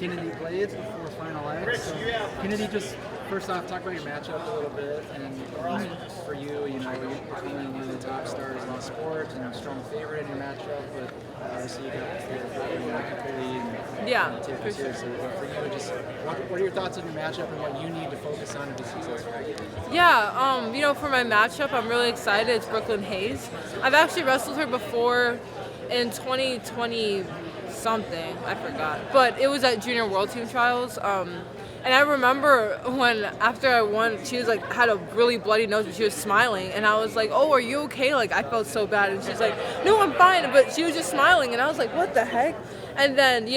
Kennedy Blades before Final X. So Kennedy, just first off, talk about your matchup a little bit, and for you, you're becoming one of the top stars in the sport and a strong favorite in your matchup, but obviously you got for sure. So for you, just what are your thoughts on your matchup and what you need to focus on to be successful? Yeah, for my matchup, I'm really excited. It's Brooklyn Hayes. I've actually wrestled her before in 2020 something, I forgot, but it was at Junior World Team Trials. And I remember when after I won, she was like had a really bloody nose, but she was smiling, and I was like, "Oh, are you okay?" Like I felt so bad, and she's like, "No, I'm fine," but she was just smiling, and I was like, "What the heck?" And then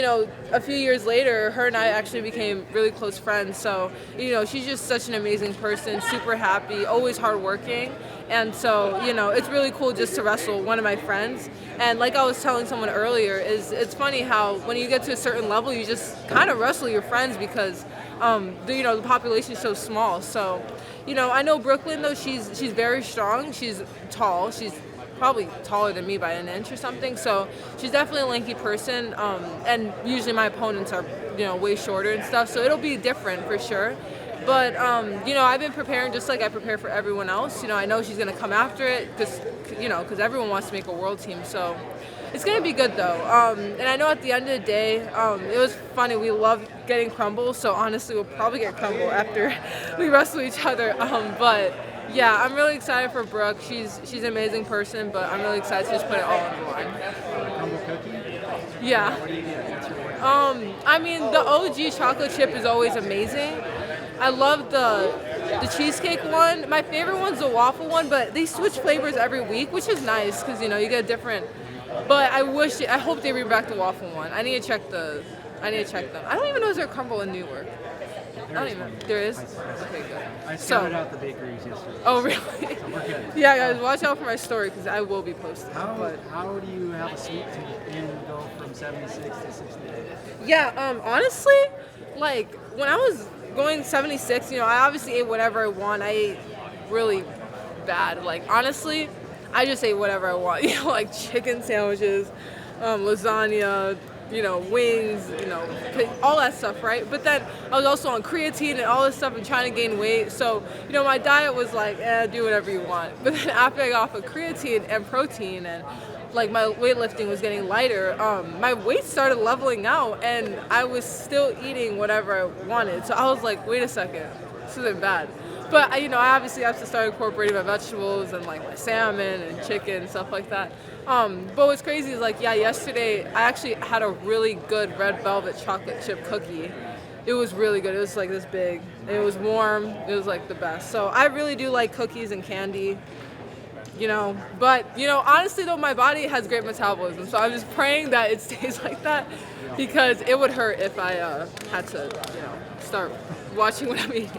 a few years later, her and I actually became really close friends. So she's just such an amazing person, super happy, always hardworking. And so, it's really cool just to wrestle one of my friends. And like I was telling someone earlier, it's funny how when you get to a certain level, you just kind of wrestle your friends because, the population is so small. So, I know Brooklyn, though, she's very strong. She's tall. She's probably taller than me by an inch or something. So she's definitely a lanky person. And usually my opponents are, way shorter and stuff. So it'll be different for sure. But, I've been preparing just like I prepare for everyone else. I know she's going to come after it because everyone wants to make a world team. So it's going to be good, though. And I know at the end of the day, it was funny. We love getting crumble. So honestly, we'll probably get crumble after we wrestle each other. But yeah, I'm really excited for Brooke. She's an amazing person, but I'm really excited to just put it all on the line. Crumble cookie? Yeah. What do you get? The OG chocolate chip is always amazing. I love the cheesecake one. My favorite one's the waffle one, but they switch flavors every week, which is nice because you get different. But I hope they bring back the waffle one. I need to check them. I don't even know if there's a crumble in Newark. There is? Okay, good. I scouted out the bakeries yesterday. Oh, really? So we're good. Yeah, guys, watch out for my story because I will be posting. How do you have a sweet tooth and go from 76 to 68? Yeah, honestly, like when I was going 76, I obviously ate whatever I want. I ate really bad. Like honestly, I just ate whatever I want. Like chicken sandwiches, lasagna, wings, all that stuff, right? But then I was also on creatine and all this stuff and trying to gain weight. So, my diet was like, do whatever you want. But then after I got off of creatine and protein and like my weightlifting was getting lighter, my weight started leveling out and I was still eating whatever I wanted. So I was like, wait a second, this isn't bad. But I obviously have to start incorporating my vegetables and like my salmon and chicken and stuff like that. But what's crazy is yesterday I actually had a really good red velvet chocolate chip cookie. It was really good. It was like this big. It was warm. It was like the best. So I really do like cookies and candy. But honestly though, my body has great metabolism, so I'm just praying that it stays like that because it would hurt if I had to start watching what I'm eating.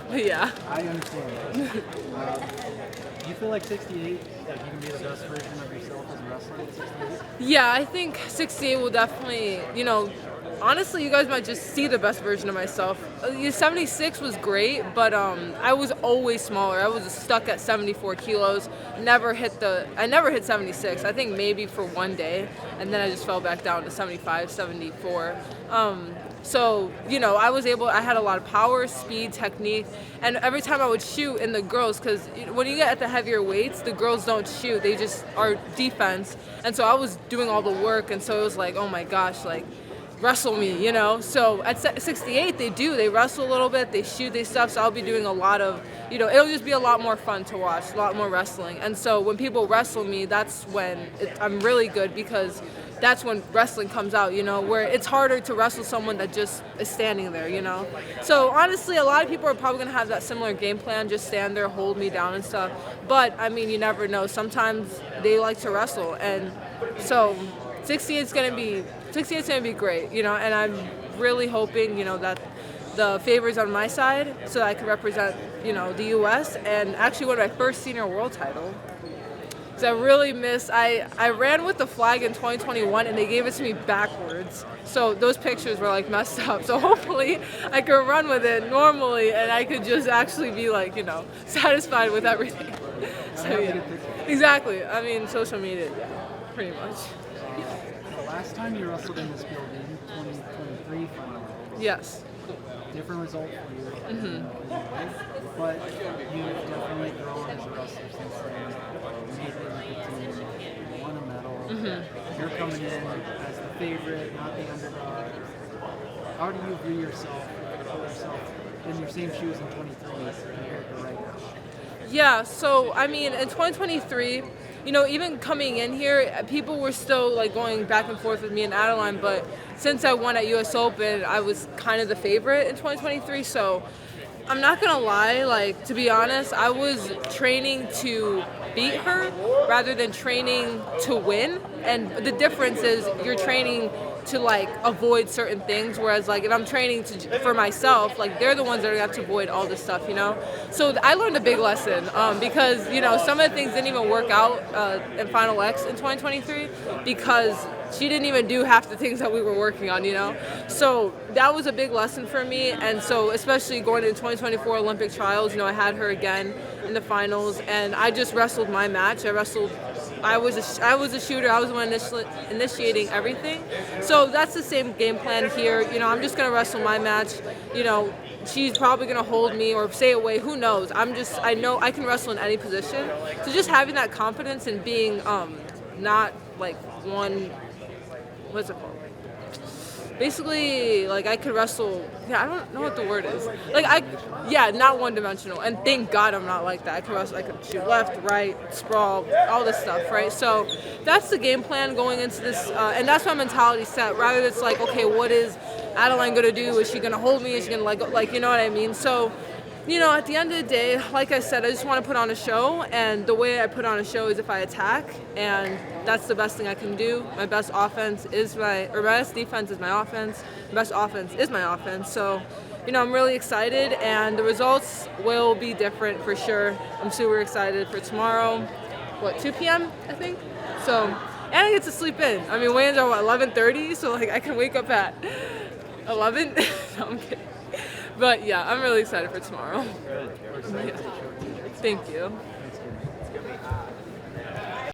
But yeah, I understand. Do you feel like 68, like you can be the best version of yourself as a wrestler at 68? Yeah, I think 68 will definitely, honestly, you guys might just see the best version of myself. 76 was great, but I was always smaller. I was stuck at 74 kilos. I never hit 76. I think maybe for one day, and then I just fell back down to 75, 74. So, I had a lot of power, speed, technique, and every time I would shoot in the girls, because when you get at the heavier weights, the girls don't shoot, they just are defense. And so I was doing all the work, and so it was like, oh my gosh, like, wrestle me, So at 68, they wrestle a little bit, they shoot, they stuff, so I'll be doing a lot of, it'll just be a lot more fun to watch, a lot more wrestling. And so when people wrestle me, that's when I'm really good because that's when wrestling comes out, where it's harder to wrestle someone that just is standing there, So honestly, a lot of people are probably going to have that similar game plan, just stand there, hold me down and stuff. But, you never know. Sometimes they like to wrestle. And so 68's going to be great, and I'm really hoping, that the favor's on my side so that I can represent, the U.S. and actually win my first senior world title. So I really miss, I ran with the flag in 2021 and they gave it to me backwards. So those pictures were like messed up. So hopefully I could run with it normally and I could just actually be like, satisfied with everything. So yeah, exactly. Social media, pretty much. The last time you wrestled in this building, 2023 final, Yes. Different result for you. But you definitely grown as a wrestler since then. You made the Olympic team, you won a medal. You're coming in as the favorite, not the underdog. How do you view yourself, put yourself in your same shoes in 23 compared to right now? Yeah, so I mean, in 2023, you know, even coming in here, people were still like going back and forth with me and Adeline, but since I won at US Open, I was kind of the favorite in 2023, so I'm not gonna lie, like, to be honest, I was training to beat her rather than training to win, and the difference is you're training to like avoid certain things, whereas like if I'm training for myself, like they're the ones that are gonna have to avoid all this stuff, you know. So I learned a big lesson because you know some of the things didn't even work out in Final X in 2023 because she didn't even do half the things that we were working on, you know. So that was a big lesson for me, and so especially going into 2024 Olympic trials, you know, I had her again in the finals, and I just wrestled my match. I was a shooter. I was the one initiating everything. So that's the same game plan here. You know, I'm just gonna wrestle my match. You know, she's probably gonna hold me or stay away. Who knows? I know I can wrestle in any position. So just having that confidence and being not like one. What's it called? Basically, like I could wrestle. Yeah, I don't know what the word is. Not one-dimensional. And thank God I'm not like that. I can wrestle. I can shoot left, right, sprawl, all this stuff, right? So that's the game plan going into this, and that's my mentality set. Rather, it's like, okay, what is Adeline gonna do? Is she gonna hold me? Is she gonna like you know what I mean? So. You know, at the end of the day, like I said, I just want to put on a show, and the way I put on a show is if I attack, and that's the best thing I can do. My best defense is my offense. My best offense is my offense. So, you know, I'm really excited, and the results will be different for sure. I'm super excited for tomorrow. 2 p.m. I think. So, and I get to sleep in. I mean, weigh-ins are 11:30, so like I can wake up at 11. No, I'm kidding. But yeah, I'm really excited for tomorrow. Yeah. Thank you.